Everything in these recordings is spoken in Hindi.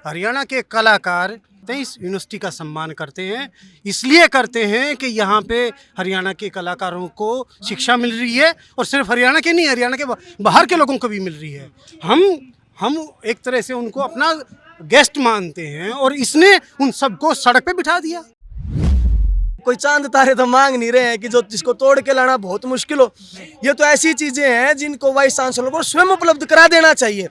हरियाणा के कलाकार इस यूनिवर्सिटी का सम्मान करते हैं, इसलिए करते हैं कि यहाँ पे हरियाणा के कलाकारों को शिक्षा मिल रही है और सिर्फ हरियाणा के नहीं, हरियाणा के बाहर के लोगों को भी मिल रही है। हम एक तरह से उनको अपना गेस्ट मानते हैं और इसने उन सबको सड़क पे बिठा दिया। कोई चांद तारे तो मांग नहीं रहे हैं कि जो जिसको तोड़ के लाना बहुत मुश्किल हो। ये तो ऐसी चीजें हैं जिनको वाइस चांसलर को स्वयं उपलब्ध करा देना चाहिए।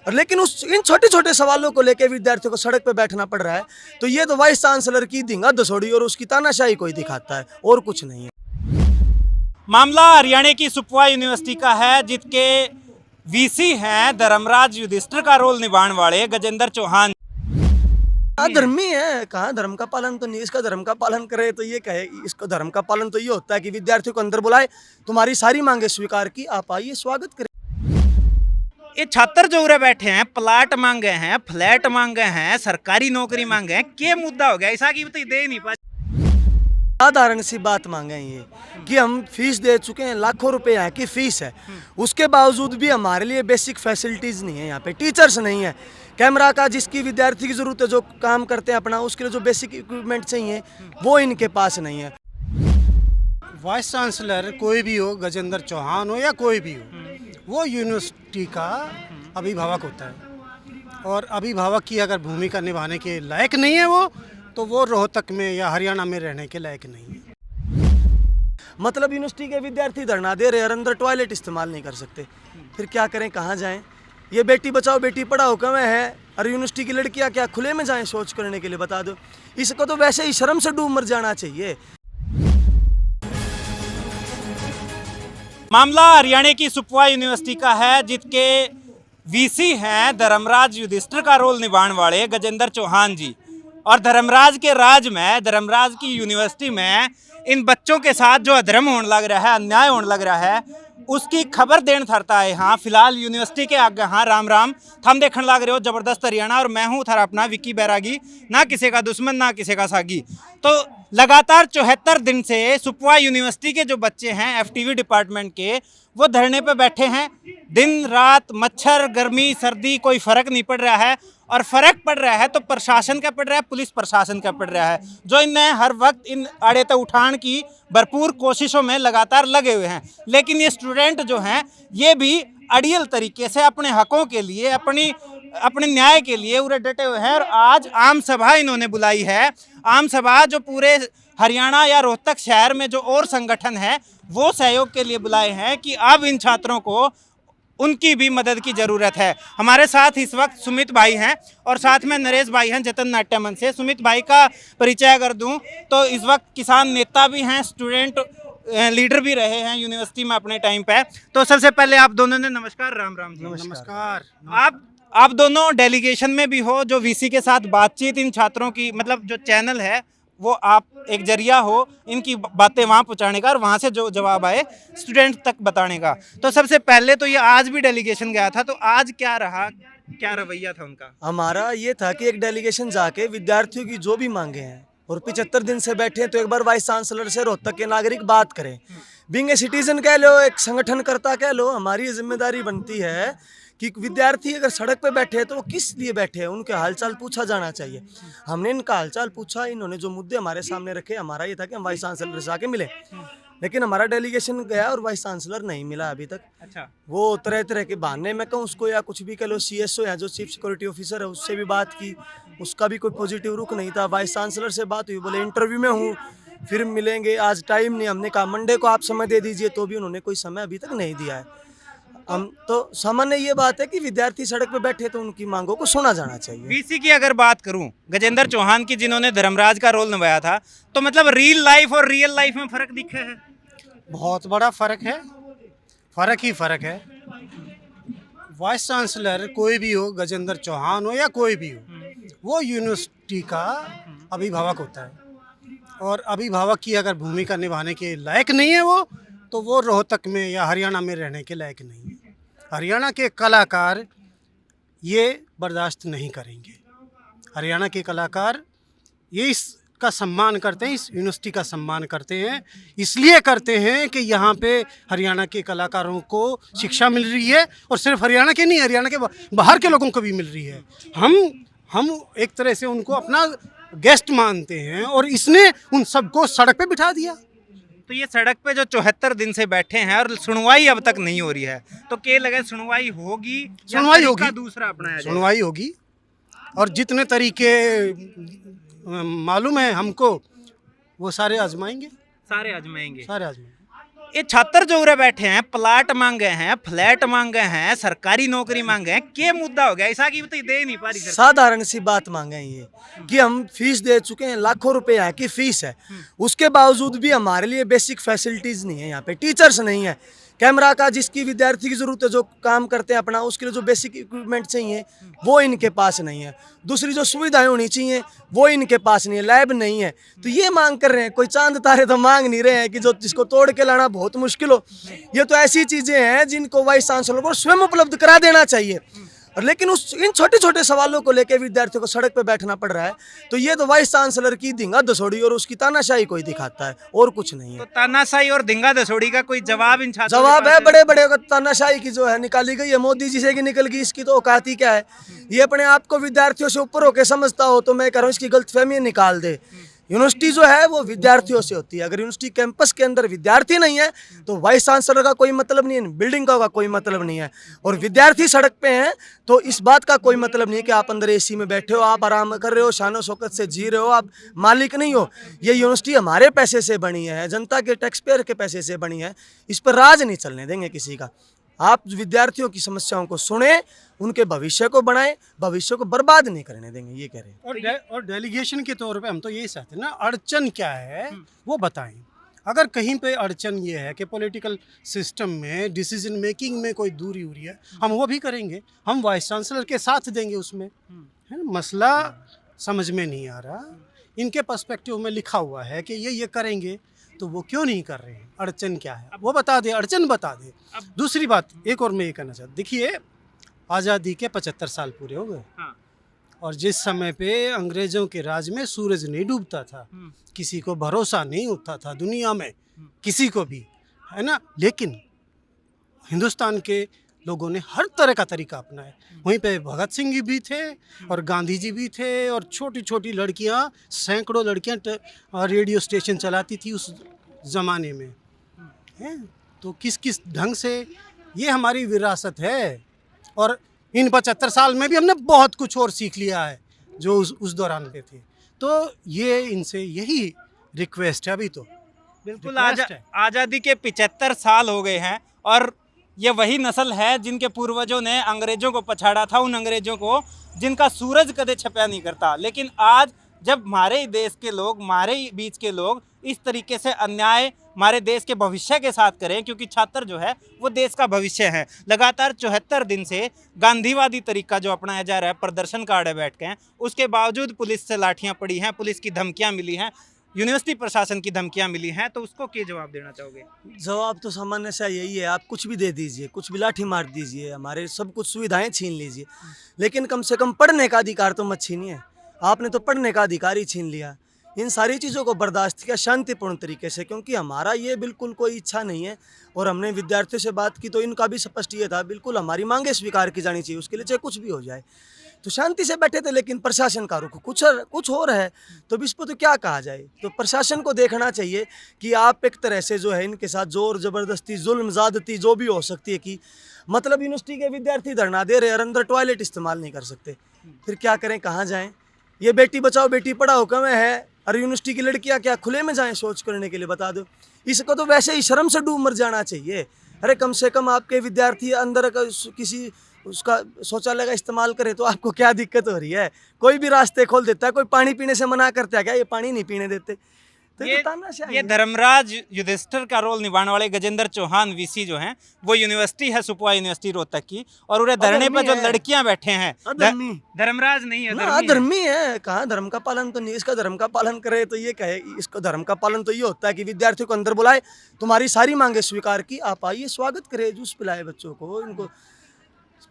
और लेकिन इन छोटे छोटे सवालों को लेकर विद्यार्थियों को सड़क पे बैठना पड़ रहा है, तो ये तो वाइस चांसलर की धिंगा दसोड़ी और उसकी तानाशाही कोई दिखाता है, और कुछ नहीं है। मामला हरियाणा की सुपवा यूनिवर्सिटी का है, जिसके वीसी हैं धर्मराज युधिष्ठिर का रोल निभाने वाले गजेंद्र चौहान। धर्मी है, कहाँ धर्म का पालन तो नहीं, इसका धर्म का पालन करे तो ये कहे, इसको धर्म का पालन तो ये होता है कि विद्यार्थियों को अंदर बुलाए, तुम्हारी सारी मांगे स्वीकार की, आप आइए, स्वागत करें। ये छात्र जो उरे बैठे हैं, प्लाट मांगे हैं, फ्लैट मांगे हैं, सरकारी नौकरी मांगे हैं, क्या मुद्दा हो गया ऐसा की तो दे नहीं पाए। साधारण सी बात मांगे हैं ये कि हम फीस दे चुके हैं, लाखों रुपए यहाँ की फीस है, उसके बावजूद भी हमारे लिए बेसिक फैसिलिटीज नहीं है। यहाँ पे टीचर्स नहीं है, कैमरा का जिसकी विद्यार्थी की जरूरत है, जो काम करते हैं अपना, उसके लिए जो बेसिक इक्विपमेंट चाहिए वो इनके पास नहीं है। वाइस चांसलर कोई भी हो, गजेंद्र चौहान हो या कोई भी हो, वो यूनिवर्सिटी का अभिभावक होता है और अभिभावक की अगर भूमिका निभाने के लायक नहीं है तो वो रोहतक में या हरियाणा में रहने के लायक नहीं है। मतलब यूनिवर्सिटी के विद्यार्थी धरना दे रहे हैं और अंदर टॉयलेट इस्तेमाल नहीं कर सकते, फिर क्या करें, कहाँ जाएं? ये बेटी बचाओ बेटी पढ़ाओ कमें है, और यूनिवर्सिटी की लड़कियां क्या खुले में जाएं शौच करने के लिए, बता दो। इसको तो वैसे ही शर्म से डूब मर जाना चाहिए। मामला हरियाणा की सुपवा यूनिवर्सिटी का है, जिसके वीसी हैं धर्मराज युधिष्ठिर का रोल निभाने वाले गजेंद्र चौहान जी। और धर्मराज के राज में, धर्मराज की यूनिवर्सिटी में इन बच्चों के साथ जो अधर्म होने लग रहा है, अन्याय होने लग रहा है, उसकी खबर देने थरता है। हाँ, फिलहाल यूनिवर्सिटी के आगे, हाँ राम राम, थम देखने लग रहे हो जबरदस्त हरियाणा, और मैं हूँ थारा अपना विक्की बैरागी, ना किसी का दुश्मन ना किसी का सागी। तो लगातार 74 दिन से सुपवा यूनिवर्सिटी के जो बच्चे हैं एफटीवी डिपार्टमेंट के, वो धरने पे बैठे हैं। दिन रात, मच्छर, गर्मी, सर्दी, कोई फर्क नहीं पड़ रहा है। और फर्क पड़ रहा है तो प्रशासन का पड़ रहा है, पुलिस प्रशासन का पड़ रहा है, जो इन्हें हर वक्त इन आड़े तक उठान की भरपूर कोशिशों में लगातार लगे हुए हैं। लेकिन ये स्टूडेंट जो हैं, ये भी अड़ियल तरीके से अपने हकों के लिए, अपने न्याय के लिए उरे डटे हुए हैं। और आज आम सभा इन्होंने बुलाई है। आम सभा जो पूरे हरियाणा या रोहतक शहर में जो और संगठन है, वो सहयोग के लिए बुलाए हैं कि अब इन छात्रों को उनकी भी मदद की ज़रूरत है। हमारे साथ इस वक्त सुमित भाई हैं और साथ में नरेश भाई हैं जतन नाट्य मंच से। सुमित भाई का परिचय अगर दूं तो इस वक्त किसान नेता भी हैं, स्टूडेंट लीडर भी रहे हैं यूनिवर्सिटी में अपने टाइम पे। तो सबसे पहले आप दोनों ने नमस्कार। राम राम जी। नमस्कार। आप दोनों डेलीगेशन में भी हो, जो वीसी के साथ बातचीत इन छात्रों की, मतलब जो चैनल है वो आप एक जरिया हो इनकी बातें वहाँ पहुँचाने का और वहाँ से जो जवाब आए स्टूडेंट तक बताने का। तो सबसे पहले तो ये आज भी डेलीगेशन गया था, तो आज क्या रहा, क्या रवैया था उनका? हमारा ये था कि एक डेलीगेशन जाके विद्यार्थियों की जो भी मांगे हैं, और 75 दिन से बैठे हैं, तो एक बार वाइस चांसलर से रोहतक के नागरिक बात करें। बीइंग ए सिटीजन कह लो, एक संगठनकर्ता कह लो, हमारी ये जिम्मेदारी बनती है कि विद्यार्थी अगर सड़क पे बैठे हैं तो वो किस लिए बैठे हैं, उनके हालचाल पूछा जाना चाहिए। हमने इनका हालचाल पूछा, इन्होंने जो मुद्दे हमारे सामने रखे, हमारा ये था कि हम वाइस चांसलर से आके मिले। लेकिन हमारा डेलीगेशन गया और वाइस चांसलर नहीं मिला अभी तक। अच्छा। वो तरह तरह के बहाने में कहूँ उसको, या कुछ भी कह लो, CSO या जो चीफ सिक्योरिटी ऑफिसर है उससे भी बात की, उसका भी कोई पॉजिटिव रुख नहीं था। वाइस चांसलर से बात हुई, बोले इंटरव्यू में हूँ, फिर मिलेंगे, आज टाइम नहीं। हमने कहा मंडे को आप समय दे दीजिए, तो भी उन्होंने कोई समय अभी तक नहीं दिया है। हम तो सामान्य ये बात है कि विद्यार्थी सड़क पे बैठे तो उनकी मांगों को सुना जाना चाहिए। वीसी की अगर बात करूं, गजेंद्र चौहान की, जिन्होंने धर्मराज का रोल निभाया था, तो मतलब रियल लाइफ और रियल लाइफ में फर्क दिखा है? बहुत बड़ा फ़र्क है, फ़र्क ही फ़र्क है। वाइस चांसलर कोई भी हो, गजेंद्र चौहान हो या कोई भी हो, वो यूनिवर्सिटी का अभिभावक होता है और अभिभावक की अगर भूमिका निभाने के लायक नहीं है तो वो रोहतक में या हरियाणा में रहने के लायक नहीं है। हरियाणा के कलाकार ये बर्दाश्त नहीं करेंगे। हरियाणा के कलाकार ये इसका सम्मान करते हैं, इस यूनिवर्सिटी का सम्मान करते हैं, इसलिए करते हैं कि यहाँ पे हरियाणा के कलाकारों को शिक्षा मिल रही है और सिर्फ हरियाणा के नहीं, हरियाणा के बाहर के लोगों को भी मिल रही है। हम एक तरह से उनको अपना गेस्ट मानते हैं और इसने उन सबको सड़क पे बिठा दिया। तो ये सड़क पे जो 74 दिन से बैठे हैं और सुनवाई अब तक नहीं हो रही है, तो क्या लगे सुनवाई होगी या सुनवाई तरीका होगी, दूसरा अपनाया जाएगा? सुनवाई होगी और जितने तरीके मालूम है हमको वो सारे आजमाएंगे, सारे आजमाएंगे। सारे आजमाएंगे। ये छात्र जो उरे बैठे हैं, प्लाट मांगे हैं, फ्लैट मांगे हैं, सरकारी नौकरी मांगे हैं, क्या मुद्दा हो गया ऐसा की तो दे नहीं पा रही सरकार? साधारण सी बात मांगे हैं ये कि हम फीस दे चुके हैं, लाखों रुपए यहाँ की फीस है, उसके बावजूद भी हमारे लिए बेसिक फैसिलिटीज नहीं है। यहाँ पे टीचर्स नहीं है, कैमरा का जिसकी विद्यार्थी की जरूरत है, जो काम करते हैं अपना, उसके लिए जो बेसिक इक्विपमेंट चाहिए वो इनके पास नहीं है। दूसरी जो सुविधाएं होनी चाहिए वो इनके पास नहीं है, लैब नहीं है। तो ये मांग कर रहे हैं, कोई चांद तारे तो मांग नहीं रहे हैं कि जो जिसको तोड़ के लाना बहुत मुश्किल हो। ये तो ऐसी चीजें हैं जिनको वाइस चांसलर को स्वयं उपलब्ध करा देना चाहिए। और लेकिन उस इन छोटे छोटे सवालों को लेकर विद्यार्थियों को सड़क पे बैठना पड़ रहा है। तो ये तो वाइस चांसलर की धिंगा दसोड़ी और उसकी तानाशाही कोई दिखाता है, और कुछ नहीं है। तो तानाशाही और धिंगा दसोड़ी का कोई जवाब इन छात्रों के जवाब पास है बड़े बड़े तानाशाही की जो है निकाली गई है, मोदी जी से की निकल गई, इसकी तो औकात ही क्या है। ये अपने आप को विद्यार्थियों से ऊपर होकर समझता हो तो मैं कह रहा हूँ इसकी गलतफहमी निकाल दे। यूनिवर्सिटी जो है वो विद्यार्थियों से होती है। अगर यूनिवर्सिटी कैंपस के अंदर विद्यार्थी नहीं है तो वाइस चांसलर का कोई मतलब नहीं है, बिल्डिंग का कोई मतलब नहीं है। और विद्यार्थी सड़क पे हैं तो इस बात का कोई मतलब नहीं है कि आप अंदर एसी में बैठे हो, आप आराम कर रहे हो, शानो शौकत से जी रहे हो, आप मालिक नहीं हो। ये यूनिवर्सिटी हमारे पैसे से बनी है, जनता के टैक्स पेयर के पैसे से बनी है। इस पर राज नहीं चलने देंगे किसी का। आप विद्यार्थियों की समस्याओं को सुने, उनके भविष्य को बढ़ाएं, भविष्य को बर्बाद नहीं करने देंगे, ये कह रहे हैं। और डेलीगेशन के तौर पे हम तो यही चाहते हैं ना, अड़चन क्या है वो बताएं। अगर कहीं पे अड़चन ये है कि पॉलिटिकल सिस्टम में डिसीजन मेकिंग में कोई दूरी हो रही है, हम वो भी करेंगे, हम वाइस चांसलर के साथ देंगे उसमें, है ना। मसला समझ में नहीं आ रहा, इनके पर्सपेक्टिव में लिखा हुआ है कि ये करेंगे, तो वो क्यों नहीं कर रहे हैं? अड़चन क्या है वो बता दे, अड़चन बता दे। दूसरी बात एक और मैं ये कहना चाहता, देखिए आज़ादी के 75 साल पूरे हो गए, और जिस समय पे अंग्रेजों के राज में सूरज नहीं डूबता था, किसी को भरोसा नहीं होता था दुनिया में, किसी को भी, है ना। लेकिन हिंदुस्तान के लोगों ने हर तरह का तरीका अपनाया। वहीं पे भगत सिंह जी भी थे और गांधी जी भी थे, और छोटी छोटी लड़कियां, सैकड़ों लड़कियां रेडियो स्टेशन चलाती थी उस ज़माने में, हैं। तो किस किस ढंग से ये हमारी विरासत है। और इन 75 साल में भी हमने बहुत कुछ और सीख लिया है जो उस दौरान पे थे। तो ये इनसे यही रिक्वेस्ट है अभी तो। बिल्कुल रिक्वेस्ट है। आज़ादी के 75 साल हो गए हैं और ये वही नस्ल है जिनके पूर्वजों ने अंग्रेजों को पछाड़ा था, उन अंग्रेजों को जिनका सूरज कदे छपया नहीं करता। लेकिन आज जब हमारे ही देश के लोग, हमारे ही बीच के लोग इस तरीके से अन्याय हमारे देश के भविष्य के साथ करें, क्योंकि छात्र जो है वो देश का भविष्य है। लगातार 74 दिन से गांधीवादी तरीका जो अपनाया जा रहा है, प्रदर्शन काटे बैठ के हैं, उसके बावजूद पुलिस से लाठियां पड़ी हैं, पुलिस की धमकियां मिली हैं, यूनिवर्सिटी प्रशासन की धमकियां मिली हैं, तो उसको क्या जवाब देना चाहोगे? जवाब तो सामान्य सा यही है, आप कुछ भी दे दीजिए, कुछ भी लाठी मार दीजिए, हमारे सब कुछ सुविधाएं छीन लीजिए, लेकिन कम से कम पढ़ने का अधिकार तो मत छीनिए। आपने तो पढ़ने का अधिकार ही छीन लिया। इन सारी चीज़ों को बर्दाश्त किया शांतिपूर्ण तरीके से, क्योंकि हमारा ये बिल्कुल कोई इच्छा नहीं है। और हमने विद्यार्थियों से बात की तो इनका भी स्पष्ट ये था, बिल्कुल हमारी मांगे स्वीकार की जानी चाहिए, उसके लिए चाहे कुछ भी हो जाए। तो शांति से बैठे थे, लेकिन प्रशासन का रुख कुछ और है, तो इस पर तो क्या कहा जाए। तो प्रशासन को देखना चाहिए कि आप एक तरह से जो है इनके साथ जोर ज़बरदस्ती, जुल्म ज़्यादती जो भी हो सकती है कि मतलब यूनिवर्सिटी के विद्यार्थी धरना दे रहे हैं और अंदर टॉयलेट इस्तेमाल नहीं कर सकते, फिर क्या करें, कहाँ जाएँ? ये बेटी बचाओ बेटी पढ़ाओ कम है, और यूनिवर्सिटी की लड़कियां क्या खुले में जाएं शौच करने के लिए, बता दो। इसको तो वैसे ही शर्म से डूब मर जाना चाहिए। अरे कम से कम आपके विद्यार्थी अंदर किसी उसका शौचालय का इस्तेमाल करें तो आपको क्या दिक्कत हो रही है? कोई भी रास्ते खोल देता है, कोई पानी पीने से मना करता है क्या? ये पानी नहीं पीने देते। तो ये धर्मराज युधिष्ठिर का रोल निभाने वाले गजेंद्र चौहान वीसी जो हैं, वो यूनिवर्सिटी है सुपवा यूनिवर्सिटी रोहतक की, और उन्हें धरने पर जो लड़कियां बैठे हैं, धर्मराज नहीं है, अधर्मी है। कहाँ धर्म का पालन तो नहीं, इसका धर्म का पालन करे तो ये कहे, इसका धर्म का पालन तो ये होता है कि विद्यार्थियों को अंदर बुलाए, तुम्हारी सारी मांगे स्वीकार की, आप आइए, स्वागत करे, जूस पिलाए बच्चों को। इनको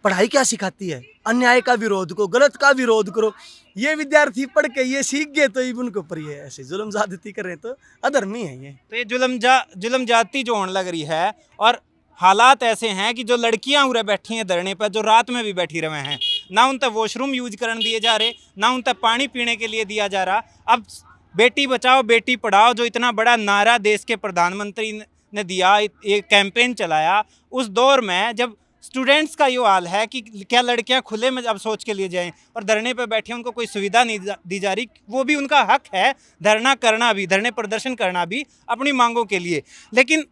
पढ़ाई क्या सिखाती है? अन्याय का विरोध को, गलत का विरोध करो। ये विद्यार्थी पढ़ के ये सीख गए तो उनके ऊपर ये ऐसे जुल्म ज्यादती कर रहे हैं, तो अधर्मी है ये। तो ये जुल्म जाती जो होने लग रही है, और हालात ऐसे हैं कि जो लड़कियां उरे बैठी हैं धरने पर, जो रात में भी बैठी रहे हैं, ना उन तक वॉशरूम यूज करने दिए जा रहे, ना उन तक पानी पीने के लिए दिया जा रहा। अब बेटी बचाओ बेटी पढ़ाओ जो इतना बड़ा नारा देश के प्रधानमंत्री ने दिया, ये कैंपेन चलाया, उस दौर में जब स्टूडेंट्स का ये हाल है कि क्या लड़कियां खुले में अब सोच के लिए जाएं और धरने पे बैठे उनको कोई सुविधा नहीं दी जा रही। वो भी उनका हक है धरना करना भी, धरने प्रदर्शन करना भी अपनी मांगों के लिए। लेकिन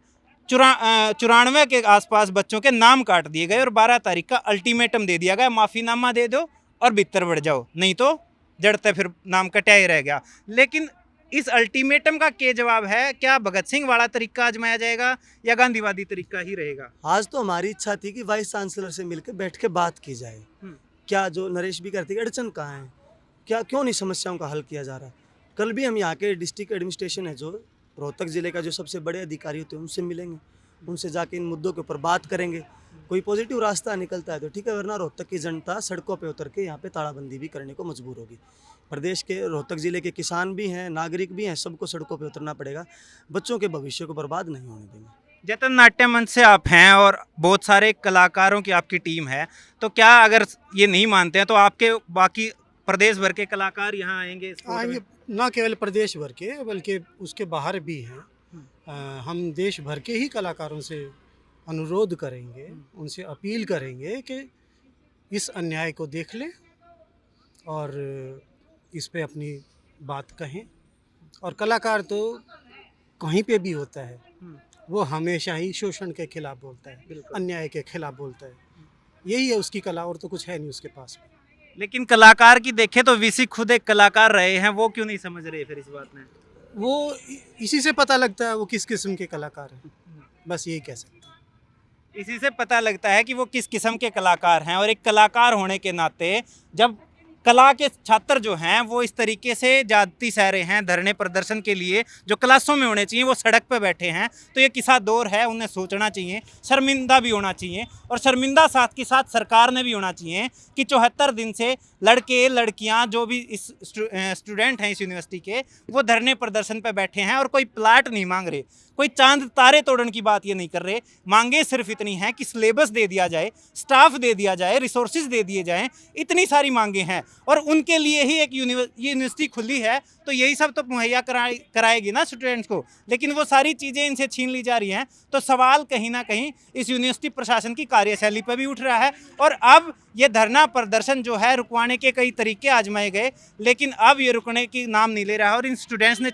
94 के आसपास बच्चों के नाम काट दिए गए और 12 तारीख का अल्टीमेटम दे दिया गया, माफ़ीनामा दे दो और भीतर बढ़ जाओ, नहीं तो जड़ते फिर नाम कटा ही रह गया। लेकिन इस अल्टीमेटम का क्या जवाब है? क्या भगत सिंह वाला तरीका आजमाया जाएगा या गांधीवादी तरीका ही रहेगा? आज तो हमारी इच्छा थी कि वाइस चांसलर से मिलकर बैठ के बात की जाए। क्या जो नरेश भी कहते हैं अड़चन कहाँ है, क्या क्यों नहीं समस्याओं का हल किया जा रहा। कल भी हम यहाँ के डिस्ट्रिक्ट एडमिनिस्ट्रेशन है जो रोहतक ज़िले का जो सबसे बड़े अधिकारी होते हैं उनसे मिलेंगे, उनसे जाके इन मुद्दों के ऊपर बात करेंगे। कोई पॉजिटिव रास्ता निकलता है तो ठीक है, वरना रोहतक की जनता सड़कों पे उतर के यहाँ पे तालाबंदी भी करने को मजबूर होगी। प्रदेश के रोहतक ज़िले के किसान भी हैं, नागरिक भी हैं, सबको सड़कों पे उतरना पड़ेगा। बच्चों के भविष्य को बर्बाद नहीं होने देंगे। जतन नाट्य मंच से आप हैं और बहुत सारे कलाकारों की आपकी टीम है, तो क्या अगर ये नहीं मानते हैं तो आपके बाकी प्रदेश भर के कलाकार यहाँ आएंगे? आएंगे, न केवल प्रदेश भर के बल्कि उसके बाहर भी हैं। हम देश भर के ही कलाकारों से अनुरोध करेंगे, उनसे अपील करेंगे कि इस अन्याय को देख लें और इस पे अपनी बात कहें। और कलाकार तो कहीं पे भी होता है, वो हमेशा ही शोषण के खिलाफ बोलता है, अन्याय के खिलाफ बोलता है। यही है उसकी कला, और तो कुछ है नहीं उसके पास। लेकिन कलाकार की देखें तो वीसी खुद एक कलाकार रहे हैं, वो क्यों नहीं समझ रहे फिर इस बात में? वो इसी से पता लगता है वो किस किस्म के कलाकार हैं, बस यही कह सकते हैं। इसी से पता लगता है कि वो किस किस्म के कलाकार हैं। और एक कलाकार होने के नाते जब कला के छात्र जो हैं वो इस तरीके से जाती सह रहे हैं धरने प्रदर्शन के लिए, जो क्लासों में होने चाहिए वो सड़क पर बैठे हैं, तो ये किसा दौर है, उन्हें सोचना चाहिए, शर्मिंदा भी होना चाहिए। और शर्मिंदा साथ के साथ सरकार ने भी होना चाहिए कि 74 दिन से लड़के लड़कियां जो भी इस स्टूडेंट हैं इस यूनिवर्सिटी के, वो धरने प्रदर्शन पर बैठे हैं और कोई प्लाट नहीं मांग रहे, कोई चांद तारे तोड़ने की बात ये नहीं कर रहे। मांगे सिर्फ इतनी हैं कि सिलेबस दे दिया जाए, स्टाफ दे दिया जाए, रिसोर्सेज दे दिए जाएं, इतनी सारी मांगे हैं। और उनके लिए ही एक यूनिवर्सिटी खुली है, तो यही सब तो मुहैया कराएगी ना स्टूडेंट्स को। लेकिन वो सारी चीज़ें इनसे छीन ली जा रही हैं, तो सवाल कहीं ना कहीं इस यूनिवर्सिटी प्रशासन की कार्यशैली पर भी उठ रहा है। और अब ये धरना प्रदर्शन जो है रुकवाने के कई तरीके आजमाए गए, लेकिन अब ये रुकने की नाम नहीं ले रहा है। और इन स्टूडेंट्स ने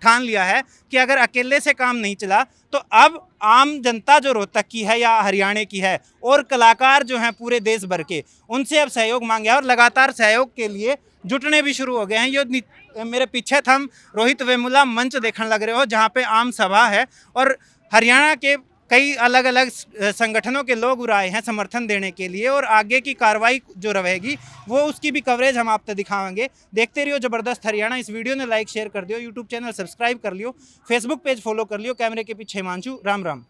ठान लिया है कि अगर अकेले से काम नहीं चला तो अब आम जनता जो रोहतक की है या हरियाणा की है और कलाकार जो हैं पूरे देश भर के, उनसे अब सहयोग मांगे और लगातार सहयोग के लिए जुटने भी शुरू हो गए हैं। ये मेरे पीछे हम रोहित वेमुला मंच देखने लग रहे हो, जहाँ पे आम सभा है और हरियाणा के कई अलग अलग संगठनों के लोग उड़ाए हैं समर्थन देने के लिए। और आगे की कार्रवाई जो रहेगी वो उसकी भी कवरेज हम आप तक दिखाएंगे। देखते रहिए ज़बरदस्त हरियाणा। इस वीडियो ने लाइक शेयर कर दियो, यूट्यूब चैनल सब्सक्राइब कर लियो, फेसबुक पेज फॉलो कर लियो। कैमरे के पीछे हिमांशु, राम राम।